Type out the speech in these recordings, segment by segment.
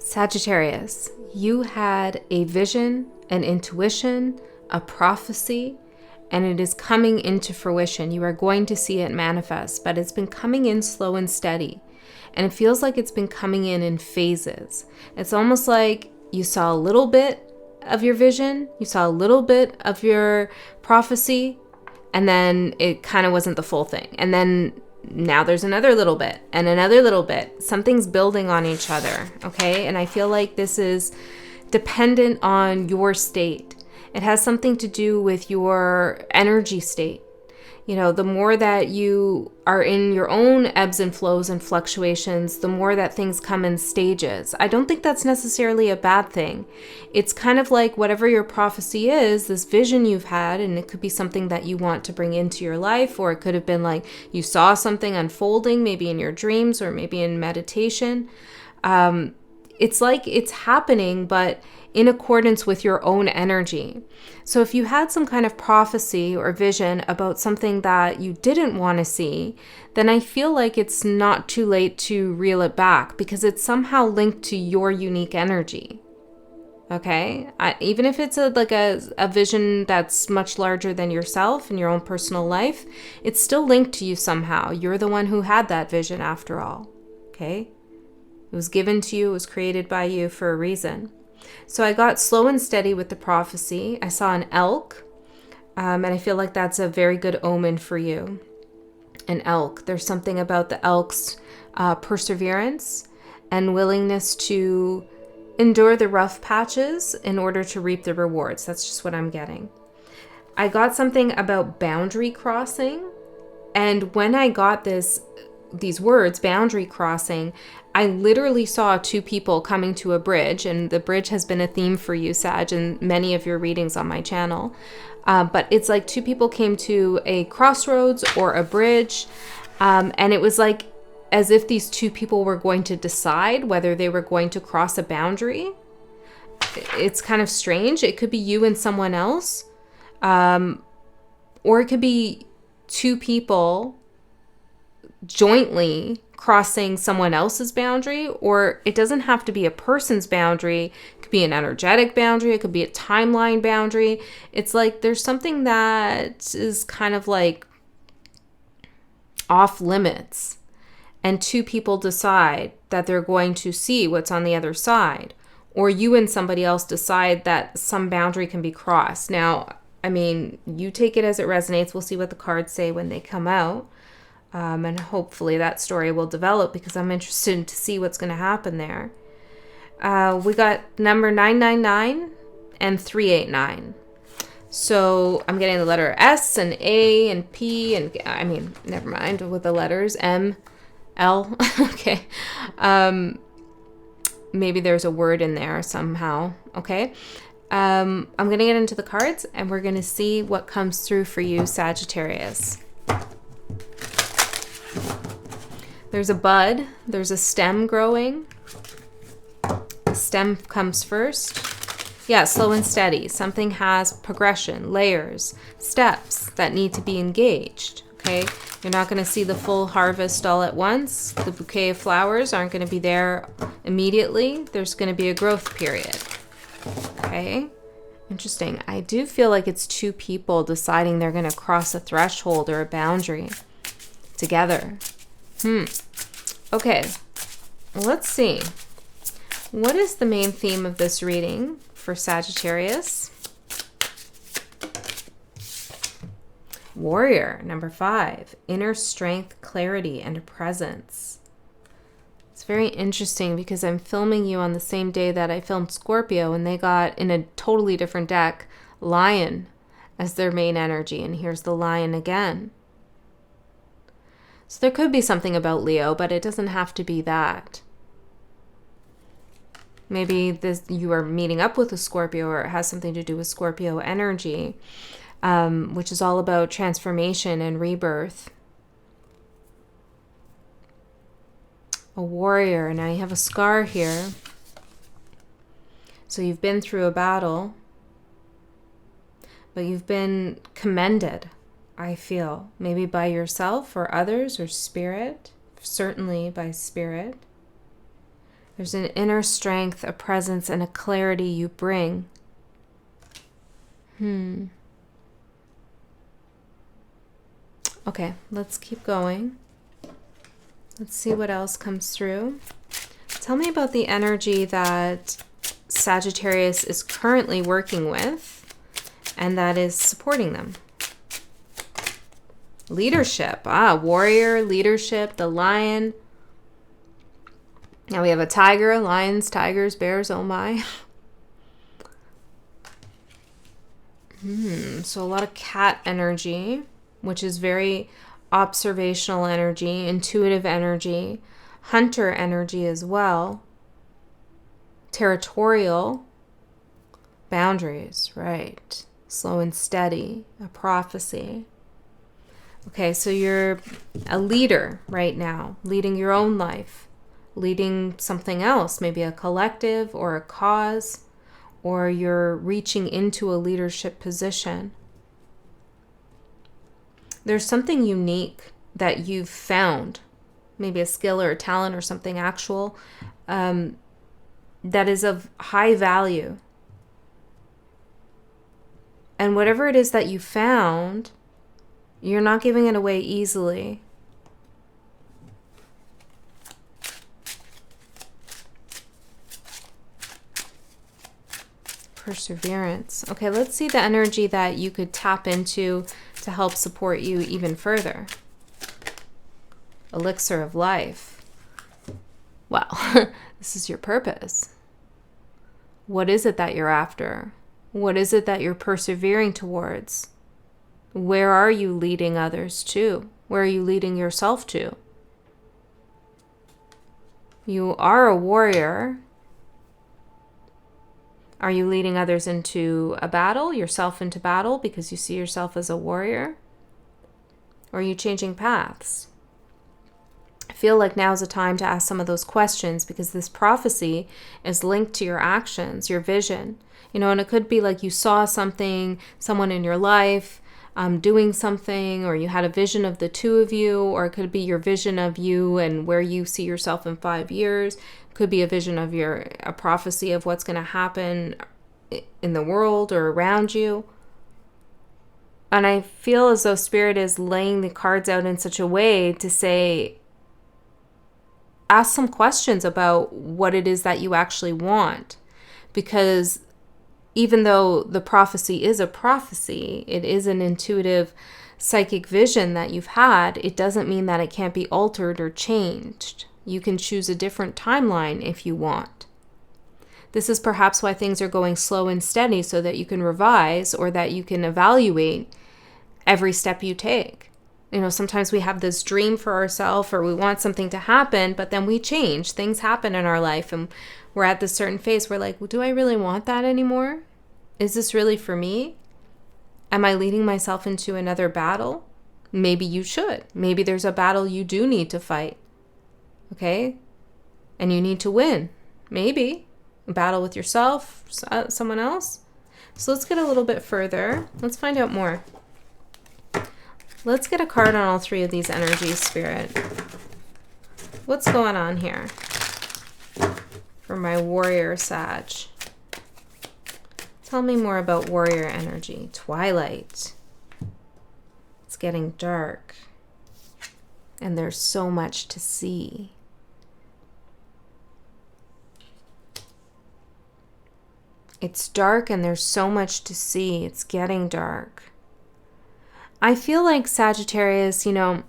Sagittarius, you had a vision, an intuition, a prophecy, and it is coming into fruition. You are going to see it manifest, but it's been coming in slow and steady. And it feels like it's been coming in phases. It's almost like you saw a little bit of your vision, you saw a little bit of your prophecy, and then it kind of wasn't the full thing. And then now there's another little bit and another little bit. Something's building on each other, okay? And I feel like this is dependent on your state. It has something to do with your energy state. You know, the more that you are in your own ebbs and flows and fluctuations, the more that things come in stages. I don't think that's necessarily a bad thing. It's kind of like whatever your prophecy is, this vision you've had, and it could be something that you want to bring into your life, or it could have been like you saw something unfolding, maybe in your dreams or maybe in meditation. It's like it's happening, but in accordance with your own energy. So if you had some kind of prophecy or vision about something that you didn't want to see, then I feel like it's not too late to reel it back because it's somehow linked to your unique energy. Okay? Even if it's a vision that's much larger than yourself in your own personal life, it's still linked to you somehow. You're the one who had that vision after all. Okay? It was given to you, it was created by you for a reason. So I got slow and steady with the prophecy. I saw an elk, and I feel like that's a very good omen for you. An elk. There's something about the elk's perseverance and willingness to endure the rough patches in order to reap the rewards. That's just what I'm getting. I got something about boundary crossing, and when I got these words, boundary crossing, I literally saw two people coming to a bridge, and the bridge has been a theme for you, Sag, in many of your readings on my channel. But it's like two people came to a crossroads or a bridge, and it was like as if these two people were going to decide whether they were going to cross a boundary. It's kind of strange. It could be you and someone else, or it could be two people jointly crossing someone else's boundary, or it doesn't have to be a person's boundary. It could be an energetic boundary. It could be a timeline boundary. It's like there's something that is kind of like off limits, and two people decide that they're going to see what's on the other side, or you and somebody else decide that some boundary can be crossed. Now, I mean, you take it as it resonates. We'll see what the cards say when they come out. And hopefully that story will develop because I'm interested to see what's going to happen there. We got number 999 and 389. So I'm getting the letter S and A and P and, I mean, never mind with the letters M, L. Okay. Maybe there's a word in there somehow. Okay. I'm going to get into the cards and we're going to see what comes through for you, Sagittarius. There's a bud, there's a stem growing. The stem comes first. Yeah, slow and steady. Something has progression, layers, steps that need to be engaged, okay? You're not going to see the full harvest all at once. The bouquet of flowers aren't going to be there immediately. There's going to be a growth period, okay? Interesting. I do feel like it's two people deciding they're going to cross a threshold or a boundary together. Okay, let's see. What is the main theme of this reading for Sagittarius? Warrior, number 5. Inner strength, clarity, and presence. It's very interesting because I'm filming you on the same day that I filmed Scorpio, and they got, in a totally different deck, Lion as their main energy. And here's the Lion again. So there could be something about Leo, but it doesn't have to be that. Maybe you are meeting up with a Scorpio, or it has something to do with Scorpio energy, which is all about transformation and rebirth. A warrior. Now you have a scar here. So you've been through a battle, but you've been commended. I feel, maybe by yourself or others or spirit, certainly by spirit. There's an inner strength, a presence, and a clarity you bring. Okay, let's keep going. Let's see what else comes through. Tell me about the energy that Sagittarius is currently working with and that is supporting them. Leadership. Warrior, leadership, the lion. Now we have a tiger, lions, tigers, bears, oh my. So a lot of cat energy, which is very observational energy, intuitive energy, hunter energy as well, territorial, boundaries, right, slow and steady, a prophecy. Okay, so you're a leader right now, leading your own life, leading something else, maybe a collective or a cause, or you're reaching into a leadership position. There's something unique that you've found, maybe a skill or a talent or something actual, that is of high value. And whatever it is that you found, you're not giving it away easily. Perseverance. Okay, let's see the energy that you could tap into to help support you even further. Elixir of life. Well, this is your purpose. What is it that you're after? What is it that you're persevering towards? Where are you leading others to? Where are you leading yourself to? You are a warrior. Are you leading others into a battle, yourself into battle because you see yourself as a warrior? Or are you changing paths? I feel like now's the time to ask some of those questions because this prophecy is linked to your actions, your vision. And it could be like you saw something, someone in your life doing something, or you had a vision of the two of you, or it could be your vision of you and where you see yourself in 5 years. It could be a vision of a prophecy of what's going to happen in the world or around you. And I feel as though Spirit is laying the cards out in such a way to say, ask some questions about what it is that you actually want. Because even though the prophecy is a prophecy, it is an intuitive psychic vision that you've had, it doesn't mean that it can't be altered or changed. You can choose a different timeline if you want. This is perhaps why things are going slow and steady, so that you can revise or that you can evaluate every step you take. Sometimes we have this dream for ourselves or we want something to happen, but then we change. Things happen in our life and we're at this certain phase. We're like, well, do I really want that anymore? Is this really for me? Am I leading myself into another battle? Maybe you should. Maybe there's a battle you do need to fight. Okay? And you need to win. Maybe. A battle with yourself, someone else. So let's get a little bit further. Let's find out more. Let's get a card on all three of these energies, Spirit. What's going on here for my warrior Sag? Tell me more about warrior energy. Twilight. It's getting dark. And there's so much to see. It's dark and there's so much to see. It's getting dark. I feel like Sagittarius, you have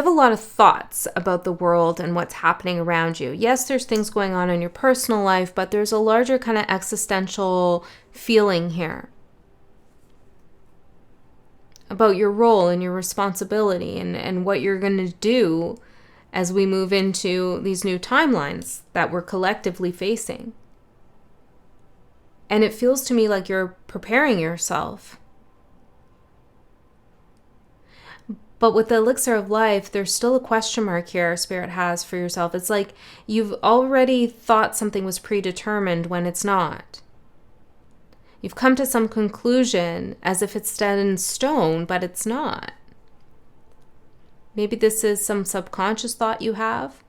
a lot of thoughts about the world and what's happening around you. Yes, there's things going on in your personal life, but there's a larger kind of existential feeling here about your role and your responsibility and what you're going to do as we move into these new timelines that we're collectively facing. And it feels to me like you're preparing yourself. But with the elixir of life, there's still a question mark here Spirit has for yourself. It's like you've already thought something was predetermined when it's not. You've come to some conclusion as if it's set in stone, but it's not. Maybe this is some subconscious thought you have.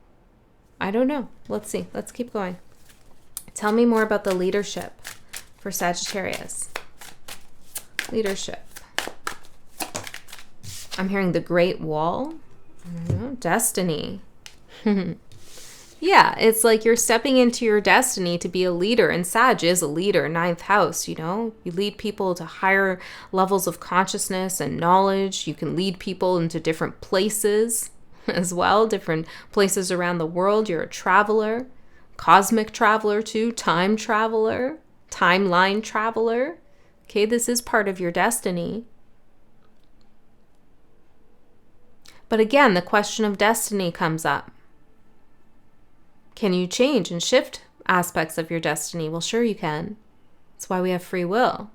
I don't know. Let's see. Let's keep going. Tell me more about the leadership for Sagittarius. Leadership. I'm hearing the Great Wall. I don't know. Destiny. Yeah, it's like you're stepping into your destiny to be a leader. And Sag is a leader, 9th house, you know? You lead people to higher levels of consciousness and knowledge. You can lead people into different places as well, different places around the world. You're a traveler, cosmic traveler too, time traveler, timeline traveler. Okay, this is part of your destiny. But again, the question of destiny comes up. Can you change and shift aspects of your destiny? Well, sure you can. That's why we have free will.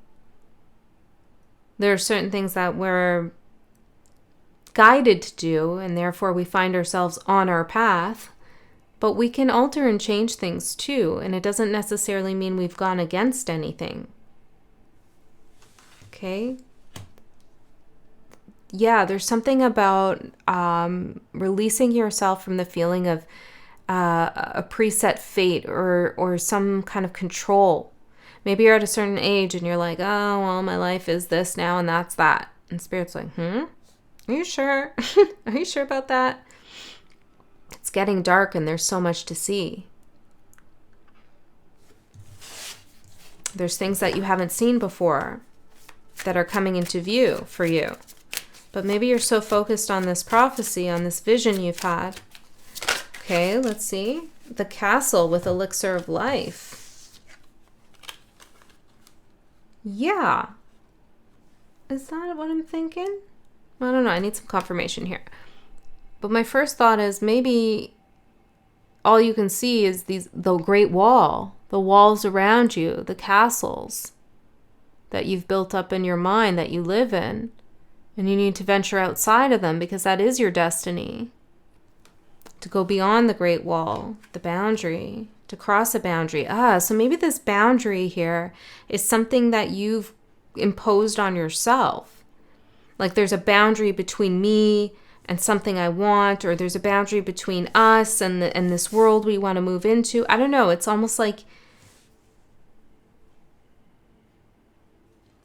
There are certain things that we're guided to do, and therefore we find ourselves on our path. But we can alter and change things too, and it doesn't necessarily mean we've gone against anything. Okay? Yeah, there's something about releasing yourself from the feeling of a preset fate or some kind of control. Maybe you're at a certain age and you're like, oh, well, my life is this now and that's that. And Spirit's like, are you sure? Are you sure about that? It's getting dark and there's so much to see. There's things that you haven't seen before that are coming into view for you. But maybe you're so focused on this prophecy, on this vision you've had. Okay, let's see. The Castle with Elixir of Life. Yeah. Is that what I'm thinking? I don't know. I need some confirmation here. But my first thought is maybe all you can see is the Great Wall, the walls around you, the castles that you've built up in your mind that you live in. And you need to venture outside of them because that is your destiny. To go beyond the Great Wall, the boundary, to cross a boundary. So maybe this boundary here is something that you've imposed on yourself. Like there's a boundary between me and something I want, or there's a boundary between us and this world we want to move into. I don't know. It's almost like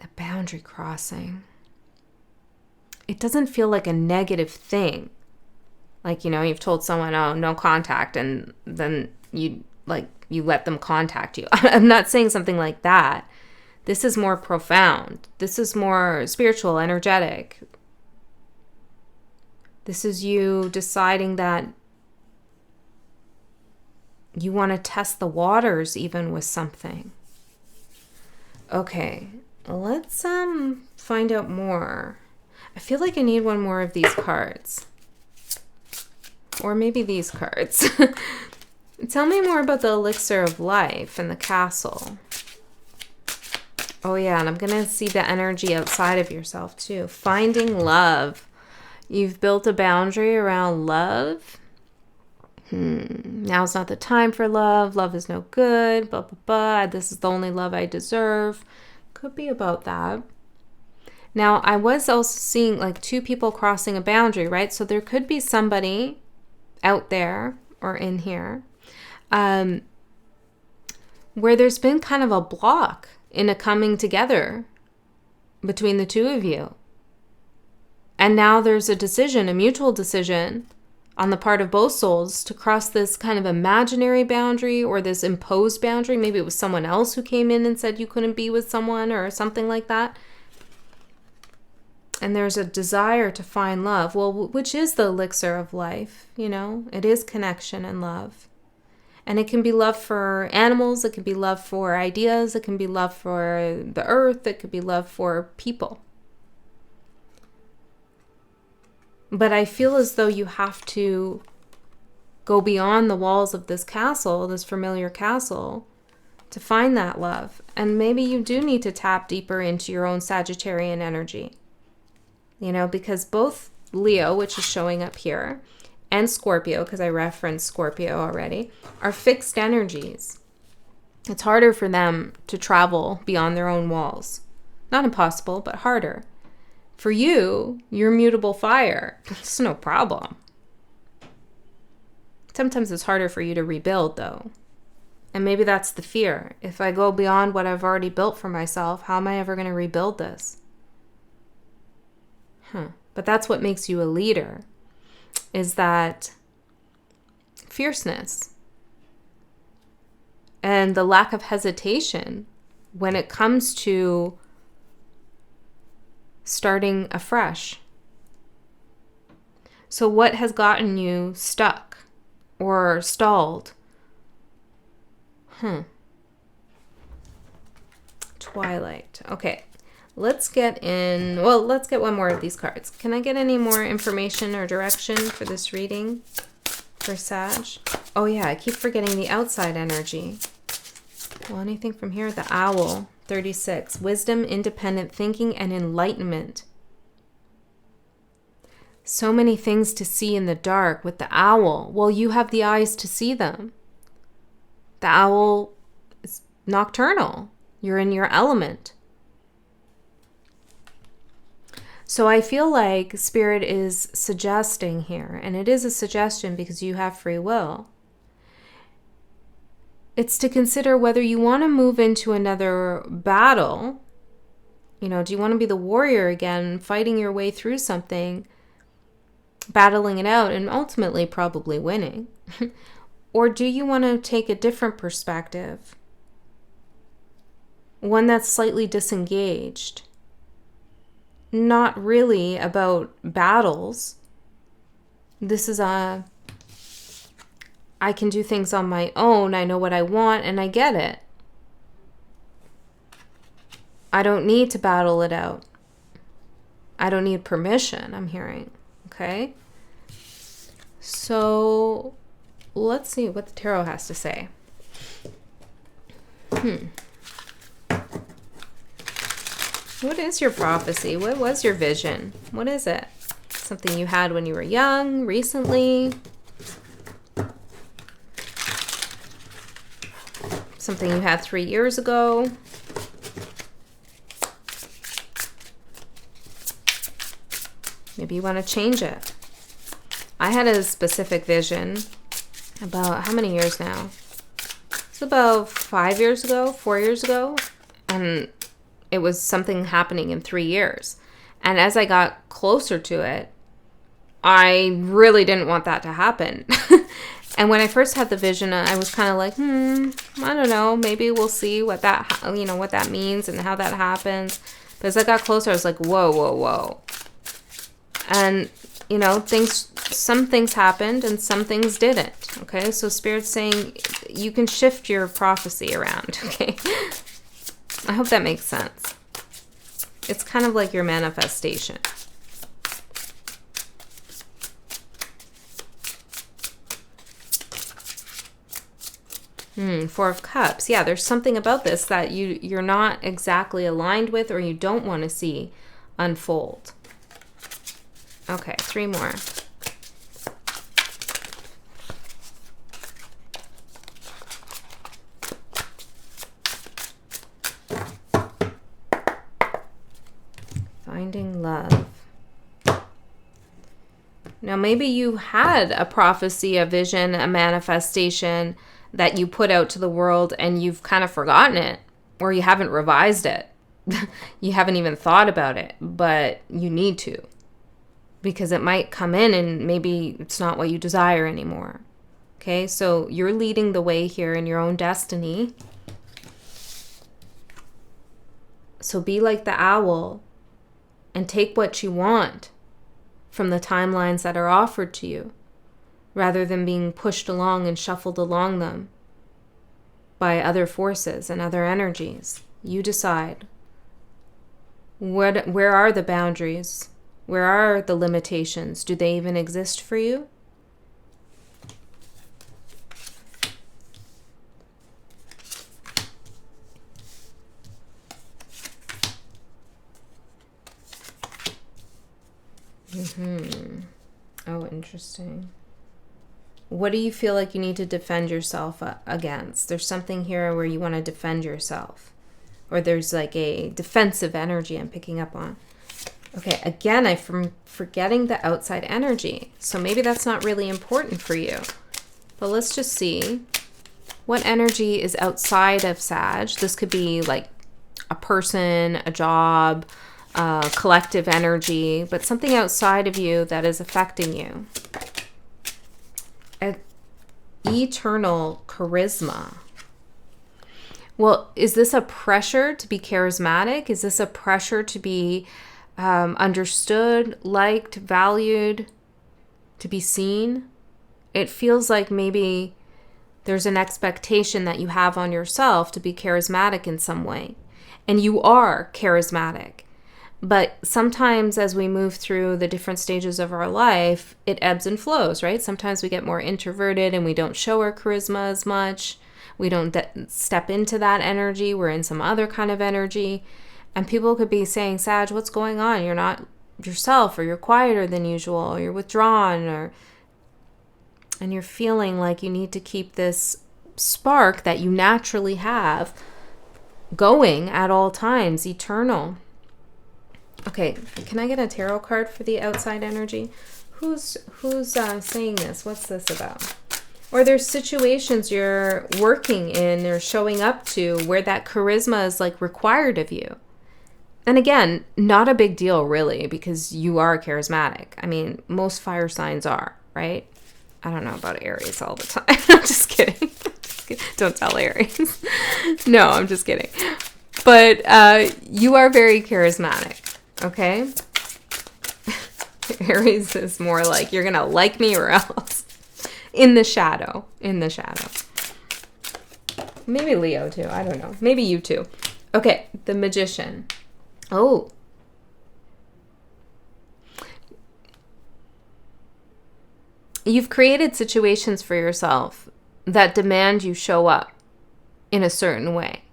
a boundary crossing. It doesn't feel like a negative thing. Like, you know, you've told someone, oh, no contact, and then you let them contact you. I'm not saying something like that. This is more profound. This is more spiritual, energetic. This is you deciding that you want to test the waters even with something. Okay, let's find out more. I feel like I need one more of these cards. Or maybe these cards. Tell me more about the Elixir of Life and the Castle. Oh yeah, and I'm going to see the energy outside of yourself too. Finding love. You've built a boundary around love. Now's not the time for love. Love is no good. Blah, blah, blah. This is the only love I deserve. Could be about that. Now, I was also seeing like two people crossing a boundary, right? So there could be somebody out there or in here where there's been kind of a block in a coming together between the two of you. And now there's a decision, a mutual decision on the part of both souls to cross this kind of imaginary boundary or this imposed boundary. Maybe it was someone else who came in and said you couldn't be with someone or something like that. And there's a desire to find love. Well, which is the elixir of life, you know? It is connection and love. And it can be love for animals. It can be love for ideas. It can be love for the earth. It could be love for people. But I feel as though you have to go beyond the walls of this castle, this familiar castle, to find that love. And maybe you do need to tap deeper into your own Sagittarian energy. You know, because both Leo, which is showing up here, and Scorpio, because I referenced Scorpio already, are fixed energies. It's harder for them to travel beyond their own walls. Not impossible, but harder. For you, you're mutable fire. It's no problem Sometimes it's harder for you to rebuild, though. And maybe that's the fear. If I go beyond what I've already built for myself, how am I ever going to rebuild this? But that's what makes you a leader, is that fierceness and the lack of hesitation when it comes to starting afresh. So what has gotten you stuck or stalled? Twilight. Okay. Let's get one more of these cards. Can I get any more information or direction for this reading for Sag? Oh yeah, I keep forgetting the outside energy. Well, anything from here? The Owl, 36. Wisdom, independent thinking, and enlightenment. So many things to see in the dark with the Owl. Well, you have the eyes to see them. The Owl is nocturnal. You're in your element. So I feel like Spirit is suggesting here, and it is a suggestion because you have free will. It's to consider whether you want to move into another battle. Do you want to be the warrior again, fighting your way through something, battling it out, and ultimately probably winning? Or do you want to take a different perspective? One that's slightly disengaged. Not really about battles. This is I can do things on my own. I know what I want and I get it. I don't need to battle it out. I don't need permission, I'm hearing. Okay? So let's see what the tarot has to say. What is your prophecy? What was your vision? What is it? Something you had when you were young, recently? Something you had 3 years ago? Maybe you want to change it. I had a specific vision about how many years now? It's about 5 years ago, 4 years ago. And it was something happening in 3 years. And as I got closer to it, I really didn't want that to happen. And when I first had the vision, I was kind of like, I don't know, maybe we'll see what that means and how that happens. But as I got closer, I was like, whoa. And, some things happened and some things didn't. Okay, so Spirit's saying you can shift your prophecy around. Okay. I hope that makes sense. It's kind of like your manifestation. Four of Cups. Yeah, there's something about this that you're not exactly aligned with or you don't want to see unfold. Okay, 3 more. Finding love. Now, maybe you had a prophecy, a vision, a manifestation that you put out to the world and you've kind of forgotten it, or you haven't revised it. You haven't even thought about it, but you need to, because it might come in and maybe it's not what you desire anymore. Okay, so you're leading the way here in your own destiny. So be like the owl and take what you want from the timelines that are offered to you, rather than being pushed along and shuffled along them by other forces and other energies. You decide. Where are the boundaries? Where are the limitations? Do they even exist for you? Oh, interesting. What do you feel like you need to defend yourself against? There's something here where you want to defend yourself. Or there's like a defensive energy I'm picking up on. Okay, again, I'm forgetting the outside energy. So maybe that's not really important for you. But let's just see what energy is outside of Sag. This could be like a person, a job, collective energy, but something outside of you that is affecting you. Eternal charisma. Well, is this a pressure to be charismatic? Is this a pressure to be understood, liked, valued, to be seen? It feels like maybe there's an expectation that you have on yourself to be charismatic in some way. And you are charismatic. But sometimes as we move through the different stages of our life, it ebbs and flows, right? Sometimes we get more introverted and we don't show our charisma as much. We don't step into that energy. We're in some other kind of energy. And people could be saying, Sag, what's going on? You're not yourself, or you're quieter than usual, or you're withdrawn, and you're feeling like you need to keep this spark that you naturally have going at all times, eternal. Okay, can I get a tarot card for the outside energy? Who's saying this? What's this about? Or there's situations you're working in or showing up to where that charisma is like required of you. And again, not a big deal really, because you are charismatic. I mean, most fire signs are, right? I don't know about Aries all the time. I'm just kidding. Don't tell Aries. No, I'm just kidding. But you are very charismatic. Okay? Aries is more like, you're going to like me or else. In the shadow. Maybe Leo too. I don't know. Maybe you too. Okay, the Magician. Oh. You've created situations for yourself that demand you show up in a certain way.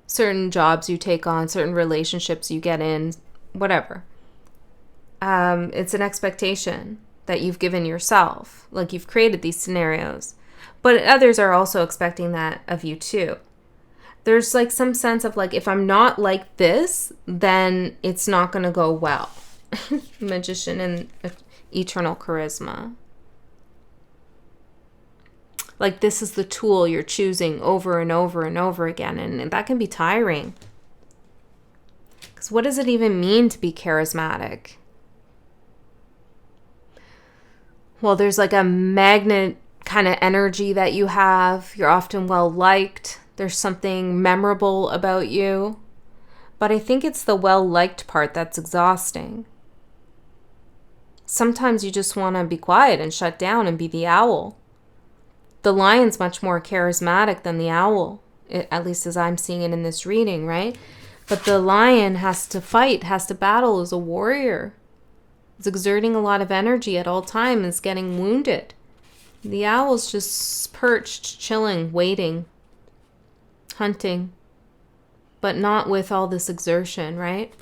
Certain jobs you take on, certain relationships you get in, whatever. It's an expectation that you've given yourself. Like you've created these scenarios. But others are also expecting that of you too. There's like some sense of like, if I'm not like this, then it's not going to go well. Magician and eternal charisma. Like this is the tool you're choosing over and over and over again. And that can be tiring. Because what does it even mean to be charismatic? Well, there's like a magnet kind of energy that you have. You're often well liked. There's something memorable about you. But I think it's the well liked part that's exhausting. Sometimes you just want to be quiet and shut down and be the owl. The lion's much more charismatic than the owl, at least as I'm seeing it in this reading, right? But the lion has to fight, has to battle as a warrior. It's exerting a lot of energy at all times, is getting wounded. The owl's just perched, chilling, waiting, hunting, but not with all this exertion, right?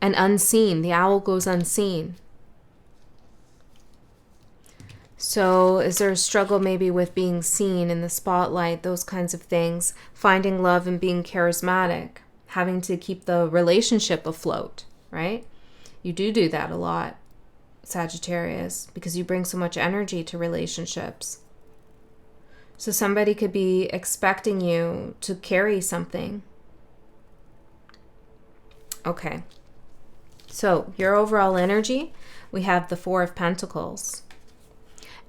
And unseen. The owl goes unseen. So is there a struggle maybe with being seen in the spotlight, those kinds of things, finding love and being charismatic, having to keep the relationship afloat, right? You do that a lot, Sagittarius, because you bring so much energy to relationships. So somebody could be expecting you to carry something. Okay. So your overall energy, we have the Four of Pentacles.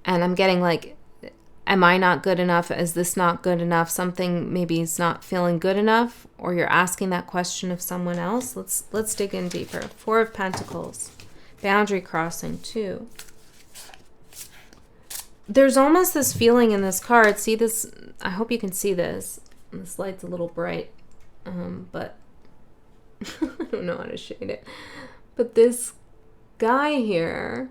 And I'm getting like, am I not good enough? Is this not good enough? Something maybe is not feeling good enough, or you're asking that question of someone else. Let's dig in deeper. Four of Pentacles, boundary crossing, 2. There's almost this feeling in this card. See this? I hope you can see this. This light's a little bright, but I don't know how to shade it. But this guy here,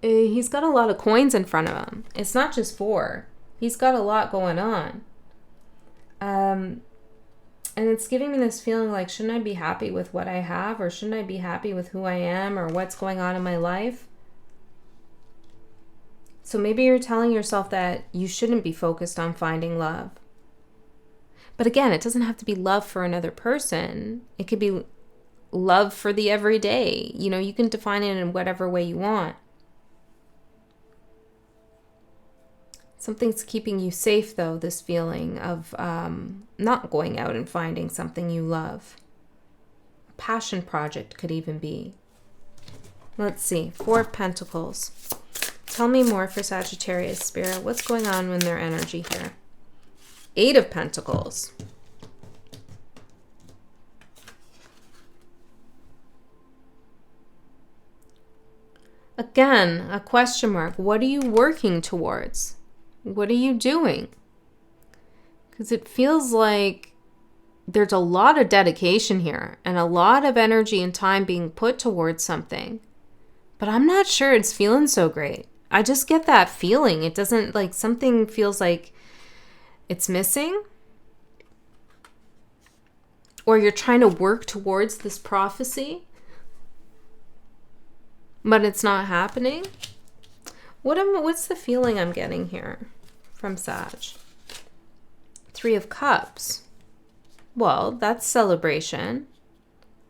he's got a lot of coins in front of him. It's not just 4. He's got a lot going on. And it's giving me this feeling like, shouldn't I be happy with what I have? Or shouldn't I be happy with who I am or what's going on in my life? So maybe you're telling yourself that you shouldn't be focused on finding love. But again, it doesn't have to be love for another person. It could be love for the everyday. You know, you can define it in whatever way you want. Something's keeping you safe, though, this feeling of not going out and finding something you love. A passion project could even be. Let's see. 4 of Pentacles. Tell me more for Sagittarius, Spirit. What's going on in their energy here? 8 of Pentacles. Again, a question mark. What are you working towards? What are you doing? Because it feels like there's a lot of dedication here and a lot of energy and time being put towards something. But I'm not sure it's feeling so great. I just get that feeling. It doesn't, like, something feels like it's missing. Or you're trying to work towards this prophecy, but it's not happening. What's the feeling I'm getting here from Sag? 3 of Cups. Well, that's celebration.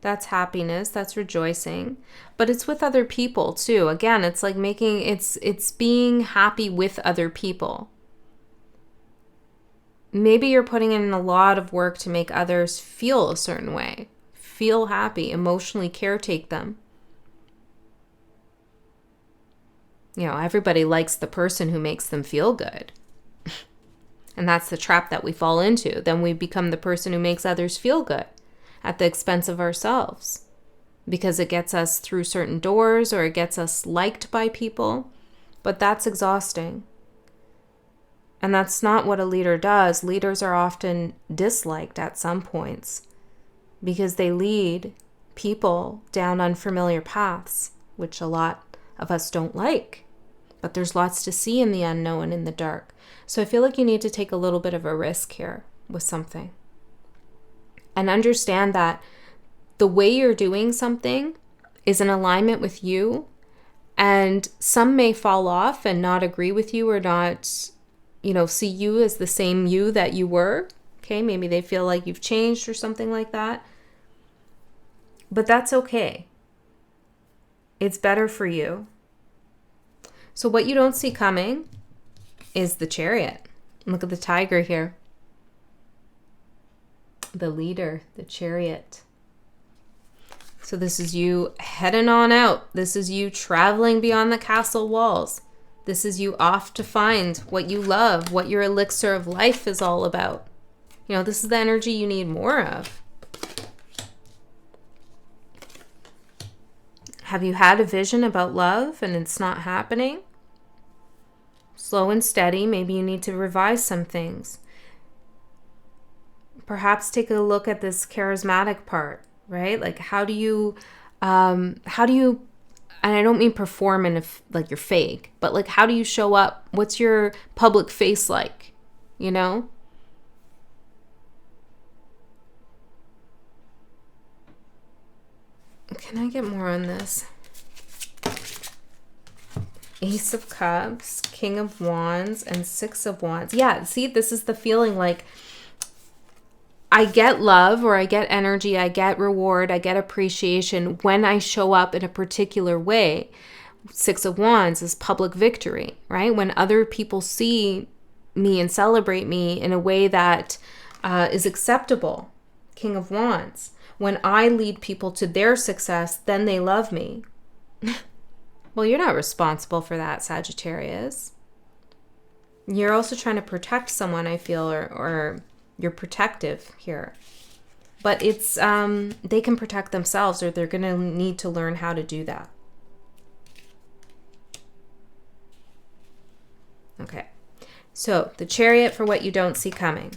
That's happiness. That's rejoicing. But it's with other people too. Again, it's like it's being happy with other people. Maybe you're putting in a lot of work to make others feel a certain way. Feel happy, emotionally caretake them. You know, everybody likes the person who makes them feel good. And that's the trap that we fall into. Then we become the person who makes others feel good at the expense of ourselves. Because it gets us through certain doors or it gets us liked by people. But that's exhausting. And that's not what a leader does. Leaders are often disliked at some points because they lead people down unfamiliar paths, which a lot of us don't like. But there's lots to see in the unknown and in the dark. So I feel like you need to take a little bit of a risk here with something. And understand that the way you're doing something is in alignment with you. And some may fall off and not agree with you or not, see you as the same you that you were. Okay, maybe they feel like you've changed or something like that. But that's okay. It's better for you. So what you don't see coming is the Chariot. Look at the tiger here. The leader, the Chariot. So this is you heading on out. This is you traveling beyond the castle walls. This is you off to find what you love, what your elixir of life is all about. This is the energy you need more of. Have you had a vision about love and it's not happening? Slow and steady. Maybe you need to revise some things. Perhaps take a look at this charismatic part, right? Like how do you, and I don't mean perform in like you're fake, but like how do you show up? What's your public face like? Can I get more on this? Ace of Cups, King of Wands, and 6 of Wands. Yeah, see, this is the feeling like I get love or I get energy, I get reward, I get appreciation when I show up in a particular way. 6 of Wands is public victory, right? When other people see me and celebrate me in a way that is acceptable. King of Wands. When I lead people to their success, then they love me. Well, you're not responsible for that, Sagittarius. You're also trying to protect someone, I feel, or you're protective here. But it's they can protect themselves or they're going to need to learn how to do that. Okay. So the Chariot for what you don't see coming.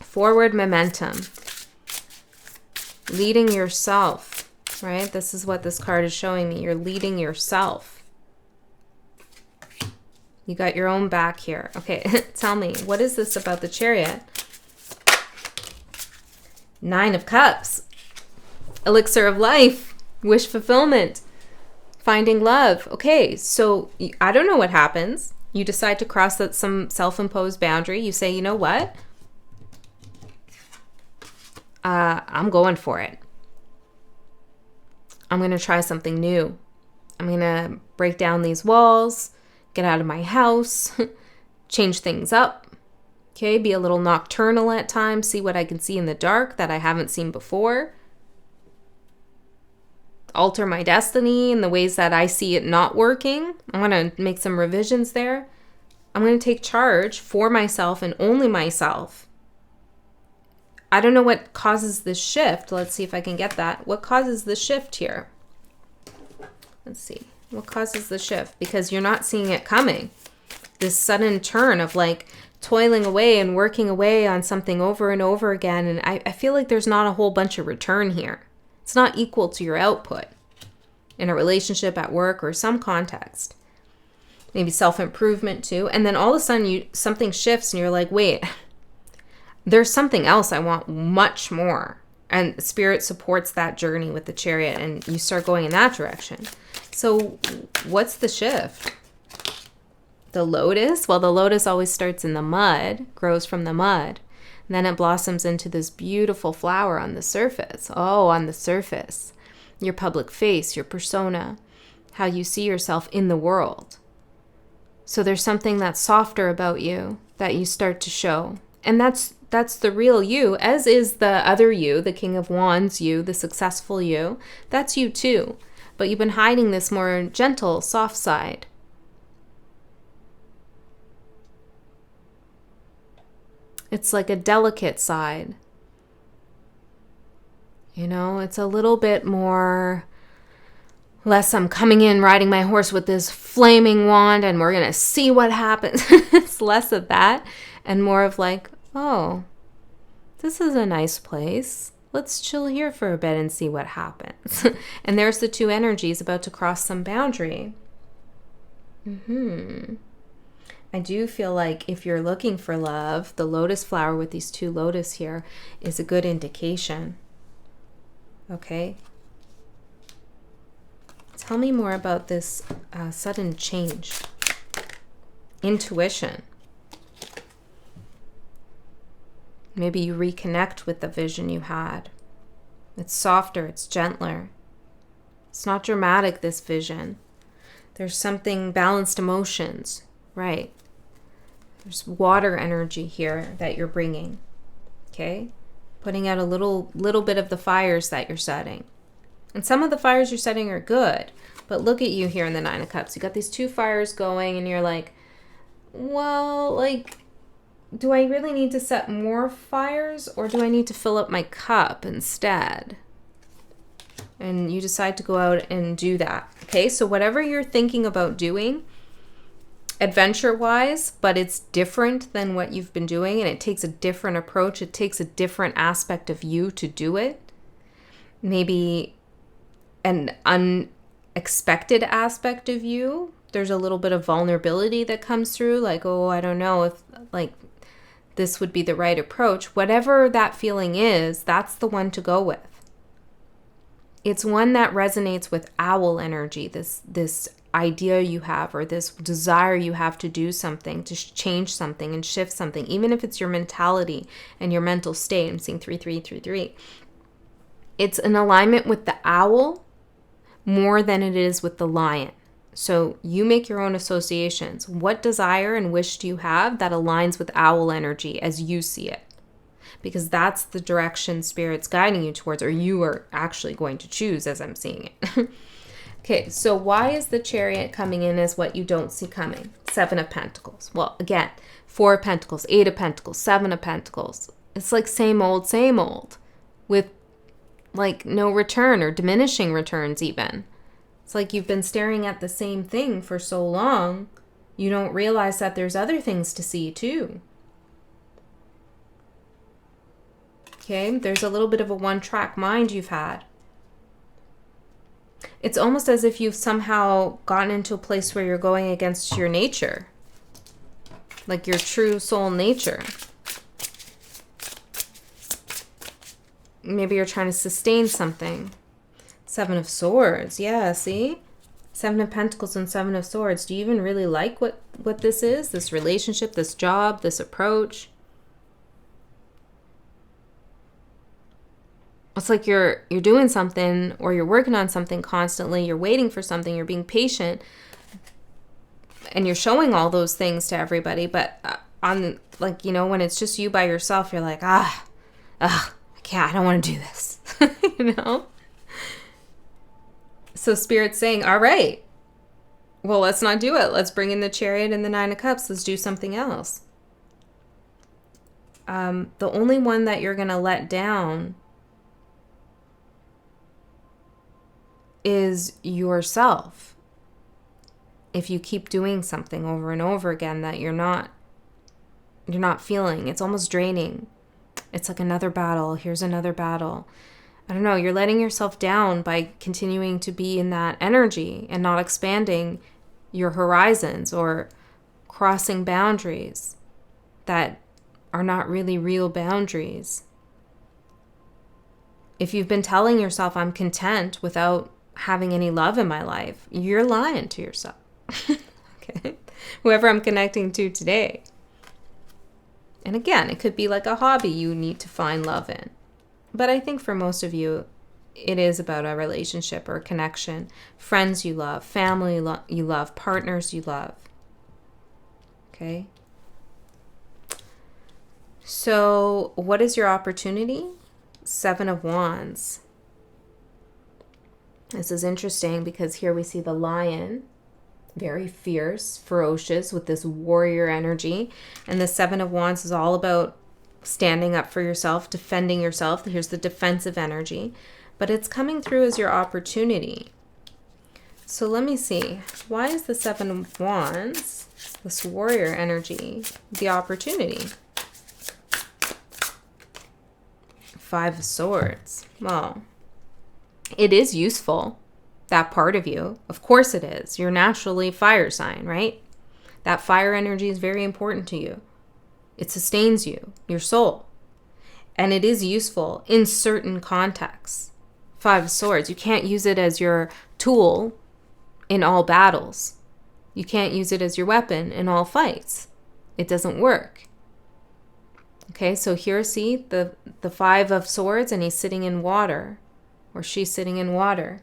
Forward momentum. Leading yourself, right? This is what this card is showing me. You're leading yourself. You got your own back here. Okay, tell me, what is this about the Chariot? 9 of Cups. Elixir of life. Wish fulfillment. Finding love. Okay, so I don't know what happens. You decide to cross that some self-imposed boundary. You say, you know what? I'm going for it. I'm going to try something new. I'm going to break down these walls, get out of my house, change things up. Okay, be a little nocturnal at times, see what I can see in the dark that I haven't seen before. Alter my destiny in the ways that I see it not working. I'm going to make some revisions there. I'm going to take charge for myself and only myself. I don't know what causes this shift. Let's see if I can get that. What causes the shift here? Let's see. What causes the shift? Because you're not seeing it coming. This sudden turn of like toiling away and working away on something over and over again. And I feel like there's not a whole bunch of return here. It's not equal to your output in a relationship, at work, or some context. Maybe self-improvement too. And then all of a sudden something shifts and you're like, wait, there's something else I want much more. And Spirit supports that journey with the Chariot and you start going in that direction. So what's the shift? The lotus? Well, the lotus always starts in the mud, grows from the mud. And then it blossoms into this beautiful flower on the surface. Oh, on the surface. Your public face, your persona, how you see yourself in the world. So there's something that's softer about you that you start to show. And that's the real you, as is the other you, the King of Wands you, the successful you. That's you too. But you've been hiding this more gentle, soft side. It's like a delicate side. You know, it's a little bit more, less I'm coming in riding my horse with this flaming wand and we're going to see what happens. It's less of that and more of like, oh, this is a nice place. Let's chill here for a bit and see what happens. And there's the two energies about to cross some boundary. I do feel like if you're looking for love, the lotus flower with these two lotus here is a good indication. Okay? Tell me more about this sudden change. Intuition. Maybe you reconnect with the vision you had. It's softer, it's gentler. It's not dramatic, this vision. There's something, balanced emotions, right? There's water energy here that you're bringing, okay? Putting out a little bit of the fires that you're setting. And some of the fires you're setting are good, but look at you here in the Nine of Cups. You got these two fires going and you're like, well, like, do I really need to set more fires or do I need to fill up my cup instead? And you decide to go out and do that. Okay, so whatever you're thinking about doing, adventure-wise, but it's different than what you've been doing and it takes a different approach. It takes a different aspect of you to do it. Maybe an unexpected aspect of you. There's a little bit of vulnerability that comes through, like, oh, I don't know if, like, this would be the right approach. Whatever that feeling is, that's the one to go with. It's one that resonates with owl energy, this idea you have or this desire you have to do something, to change something and shift something, even if it's your mentality and your mental state. I'm seeing 3333. It's an alignment with the owl more than it is with the lion. So you make your own associations. What desire and wish do you have that aligns with owl energy as you see it? Because that's the direction Spirit's guiding you towards, or you are actually going to choose as I'm seeing it. Okay, so why is the Chariot coming in as what you don't see coming? Seven of Pentacles. Well, again, Four of Pentacles, Eight of Pentacles, Seven of Pentacles. It's like same old, with like no return or diminishing returns even. It's like you've been staring at the same thing for so long, you don't realize that there's other things to see too. Okay, there's a little bit of a one-track mind you've had. It's almost as if you've somehow gotten into a place where you're going against your nature, like your true soul nature. Maybe you're trying to sustain something. Seven of Swords. Yeah, see? Seven of Pentacles and Seven of Swords. Do you even really like what this is? This relationship, this job, this approach? It's like you're doing something or you're working on something constantly. You're waiting for something. You're being patient. and you're showing all those things to everybody, but on like, you know, when it's just you by yourself, you're like, I don't want to do this, you know? So Spirit's saying, all right, well, let's not do it. Let's bring in the Chariot and the Nine of Cups. Let's do something else. The only one that you're going to let down is yourself. If you keep doing something over and over again that you're not feeling, it's almost draining. It's like another battle. Here's another battle. I don't know. You're letting yourself down by continuing to be in that energy and not expanding your horizons or crossing boundaries that are not really real boundaries. If you've been telling yourself, I'm content without having any love in my life, you're lying to yourself. Okay? Whoever I'm connecting to today. And again, it could be like a hobby you need to find love in. But I think for most of you, it is about a relationship or a connection. Friends you love, family you love, partners you love. Okay? So what is your opportunity? 7 of Wands. This is interesting because here we see the lion, very fierce, ferocious, with this warrior energy. And the 7 of Wands is all about standing up for yourself, defending yourself. Here's the defensive energy. But it's coming through as your opportunity. So let me see. Why is the 7 of Wands, this warrior energy, the opportunity? 5 of Swords. Well, it is useful, that part of you. Of course it is. You're naturally fire sign, right? That fire energy is very important to you. It sustains you, your soul. And it is useful in certain contexts. 5 of Swords, you can't use it as your tool in all battles. You can't use it as your weapon in all fights. It doesn't work. Okay, so here, see the 5 of Swords, and he's sitting in water, or she's sitting in water.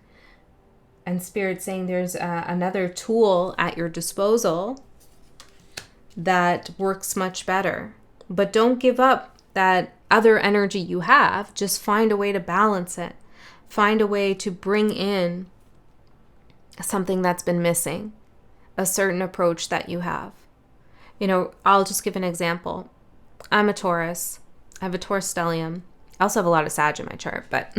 And Spirit's saying there's another tool at your disposal that works much better. But don't give up that other energy you have. Just find a way to balance it. Find a way to bring in something that's been missing, a certain approach that you have. You know, I'll just give an example. I'm a Taurus. I have a Taurus stellium. I also have a lot of Sag in my chart, but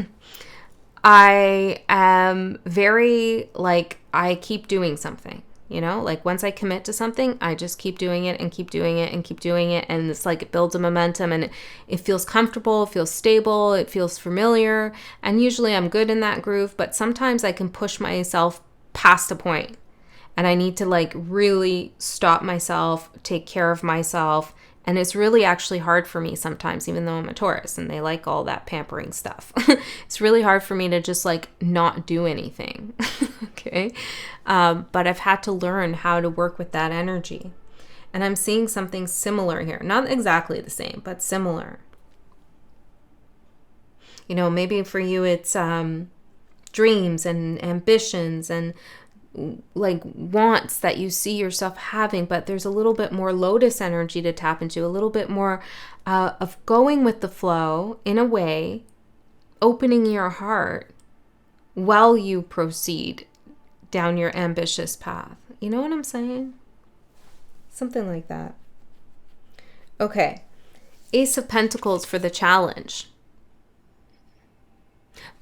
I am very, like, I keep doing something, you know? Like, once I commit to something, I just keep doing it and keep doing it and keep doing it. And it's like it builds a momentum, and it feels comfortable, it feels stable, it feels familiar. And usually I'm good in that groove, but sometimes I can push myself past a point. And I need to, like, really stop myself, take care of myself. And it's really actually hard for me sometimes, even though I'm a Taurus and they like all that pampering stuff. It's really hard for me to just, like, not do anything. Okay. But I've had to learn how to work with that energy. And I'm seeing something similar here. Not exactly the same, but similar. You know, maybe for you it's dreams and ambitions and like wants that you see yourself having, but there's a little bit more Lotus energy to tap into, a little bit more of going with the flow in a way, opening your heart while you proceed down your ambitious path. You know what I'm saying? Something like that. Okay. Ace of Pentacles for the challenge.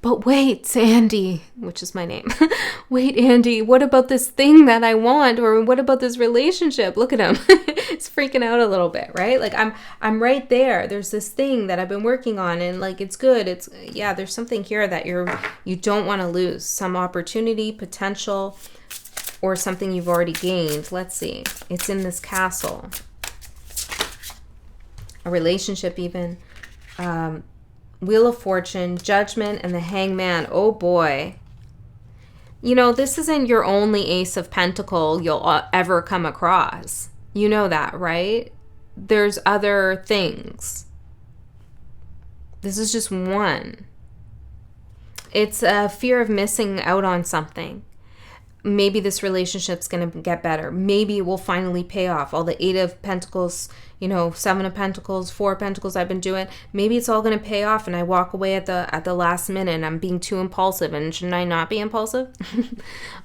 But wait, Sandy, which is my name. Wait, Andy, what about this thing that I want? Or what about this relationship? Look at him. It's freaking out a little bit, right? Like I'm right there. There's this thing that I've been working on, and like it's good. There's something here that you don't want to lose. Some opportunity, potential, or something you've already gained. Let's see. It's in this castle. A relationship even. Wheel of Fortune, Judgment, and the Hangman. Oh boy. You know, this isn't your only Ace of Pentacle you'll ever come across. You know that, right? There's other things. This is just one. It's a fear of missing out on something. maybe this relationship's going to get better. Maybe it will finally pay off. All the 8 of Pentacles, 7 of Pentacles, 4 of Pentacles I've been doing. Maybe it's all going to pay off and I walk away at the last minute and I'm being too impulsive. And shouldn't I not be impulsive?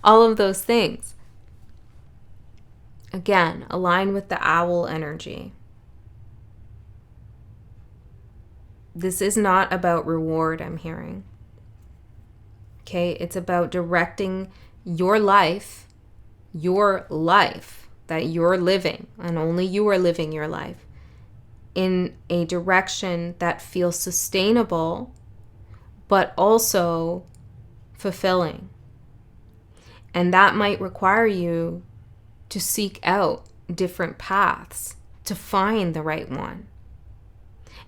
All of those things. Again, align with the owl energy. This is not about reward, I'm hearing. Okay, it's about directing your life that you're living, and only you are living your life, in a direction that feels sustainable, but also fulfilling. And that might require you to seek out different paths to find the right one.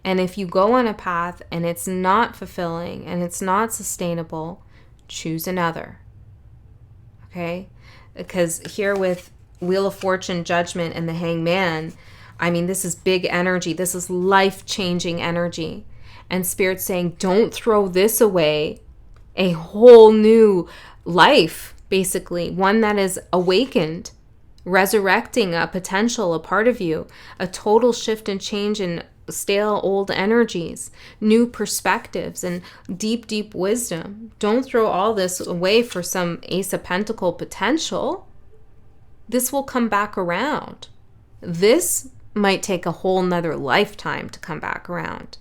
And if you go on a path and it's not fulfilling and it's not sustainable, choose another. Okay? Because here with Wheel of Fortune, Judgment, and the Hangman, I mean, this is big energy. This is life-changing energy. And Spirit's saying, don't throw this away. A whole new life, basically. One that is awakened, resurrecting a potential, a part of you. A total shift and change in stale old energies, new perspectives, and deep, deep wisdom. Don't throw all this away for some Ace of Pentacle potential. This will come back around. This might take a whole nother lifetime to come back around.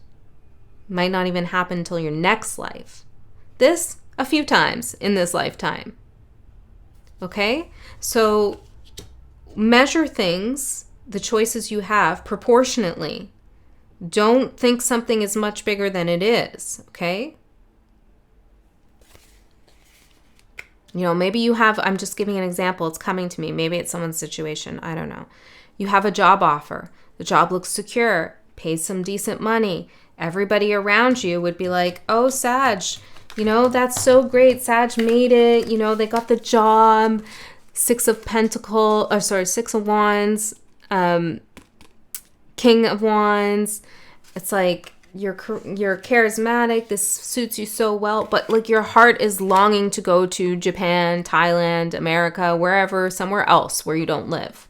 Might not even happen until your next life. This, a few times in this lifetime. Okay? So measure things, the choices you have, proportionately. Don't think something is much bigger than it is, okay? Maybe you have, I'm just giving an example, it's coming to me. Maybe it's someone's situation, I don't know. You have a job offer. The job looks secure, pays some decent money. Everybody around you would be like, oh, Sag, that's so great. Sag made it. They got the job. 6 of Wands. King of Wands. It's like you're charismatic. This suits you so well, but like your heart is longing to go to Japan, Thailand, America, wherever, somewhere else where you don't live.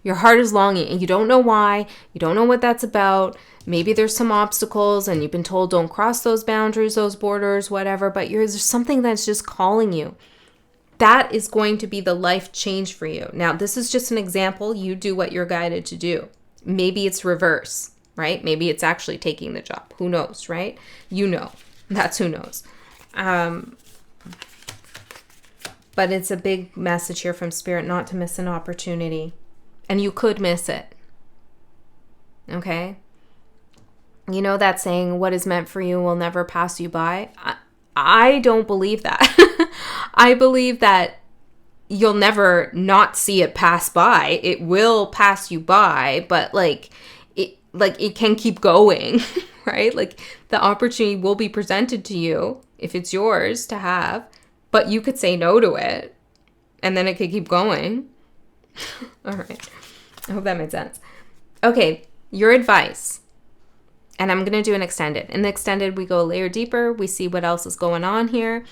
Your heart is longing and you don't know why. You don't know what that's about. Maybe there's some obstacles and you've been told don't cross those boundaries, those borders, whatever, but there's something that's just calling you. That is going to be the life change for you. Now, this is just an example. You do what you're guided to do. Maybe it's reverse, right? Maybe it's actually taking the job. Who knows, right? That's who knows. But it's a big message here from Spirit not to miss an opportunity. And you could miss it. Okay? That saying, what is meant for you will never pass you by? I don't believe that. I believe that you'll never not see it pass by. It will pass you by, but it can keep going, right? Like the opportunity will be presented to you if it's yours to have, but you could say no to it and then it could keep going. All right. I hope that made sense. Okay. Your advice. And I'm going to do an extended. In the extended, we go a layer deeper. We see what else is going on here.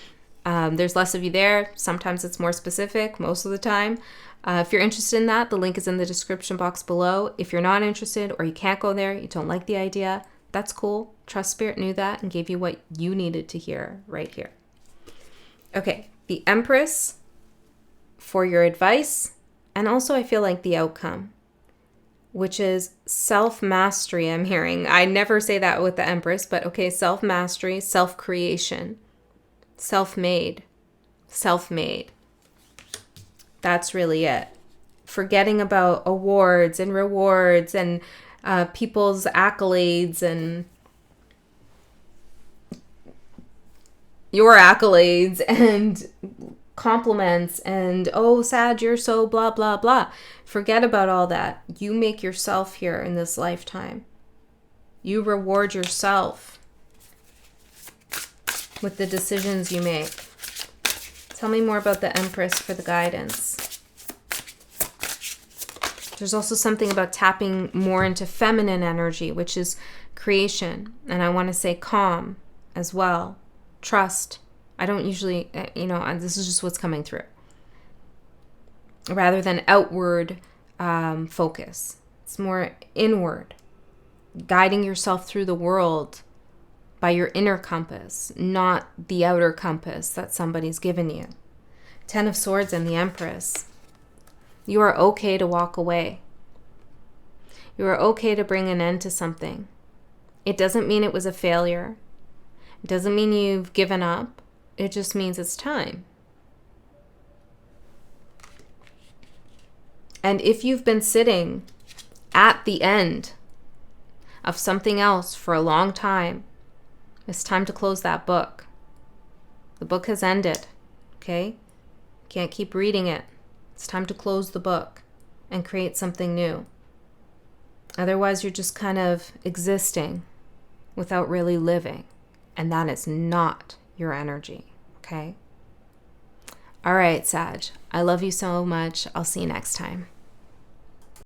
There's less of you there. Sometimes it's more specific, most of the time. If you're interested in that, the link is in the description box below. If you're not interested or you can't go there, you don't like the idea, that's cool. Trust Spirit knew that and gave you what you needed to hear right here. Okay, the Empress for your advice, and also I feel like the outcome, which is self-mastery, I'm hearing. I never say that with the Empress, but okay, self-mastery, self-creation. Self-made. That's really it. Forgetting about awards and rewards and people's accolades and your accolades and compliments and, oh, Sag, you're so blah, blah, blah. Forget about all that. You make yourself here in this lifetime. You reward yourself with the decisions you make. Tell me more about the Empress for the guidance. There's also something about tapping more into feminine energy, which is creation. And I want to say calm as well. Trust. I don't usually, this is just what's coming through. rather than outward focus. It's more inward, guiding yourself through the world by your inner compass, not the outer compass that somebody's given you. 10 of Swords and the Empress. You are okay to walk away. You are okay to bring an end to something. It doesn't mean it was a failure. It doesn't mean you've given up. It just means it's time. And if you've been sitting at the end of something else for a long time, it's time to close that book. The book has ended, okay? Can't keep reading it. It's time to close the book and create something new. Otherwise, you're just kind of existing without really living. And that is not your energy, okay? All right, Sag. I love you so much. I'll see you next time.